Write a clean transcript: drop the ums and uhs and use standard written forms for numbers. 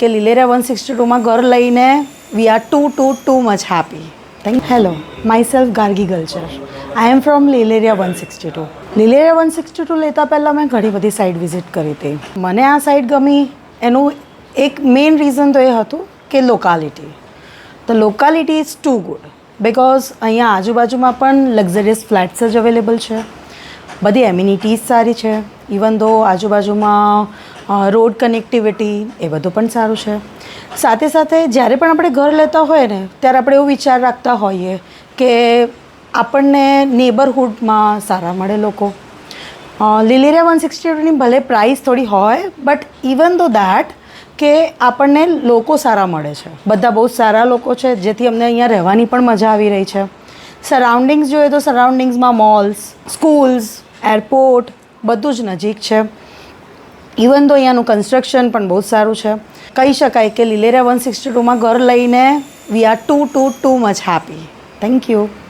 કે લીલેરા 162માં ઘર લઈને we are too much happy. Hello, my Gargi ગલ્ચર. આઈ એમ ફ્રોમ લીલેરિયા 162. લીલેરિયા 162 લેતા પહેલાં મેં ઘણી બધી સાઇટ વિઝિટ કરી હતી. મને આ સાઇટ ગમી એનું એક મેઇન રીઝન તો એ હતું કે locality. The locality is too good because અહીંયા આજુબાજુમાં પણ લક્ઝરિયસ ફ્લેટ્સ જ અવેલેબલ છે. બધી એમ્યુનિટીઝ સારી છે. ઇવન ધો આજુબાજુમાં રોડ કનેક્ટિવિટી એ બધું પણ સારું છે. સાથે સાથે જ્યારે પણ આપણે ઘર લેતા હોય ને ત્યારે આપણે એવો વિચાર રાખતા હોઈએ કે આપણને નેબરહુડમાં સારા મળે લોકો. લીલેરિયા 162ની ભલે પ્રાઇસ થોડી હોય બટ ઇવન ધો દેટ કે આપણને લોકો સારા મળે છે. બધા બહુ સારા લોકો છે જેથી અમને અહીંયા રહેવાની પણ મજા આવી રહી છે. સરાઉન્ડિંગ્સ જોઈએ તો સરાઉન્ડિંગ્સમાં મોલ્સ, સ્કૂલ્સ, એરપોર્ટ બધું જ નજીક છે. ઇવન તો અહીંયાનું કન્સ્ટ્રક્શન પણ બહુ સારું છે. કહી શકાય કે લીલેરિયા 162માં ઘર લઈને we are too much happy. Thank you.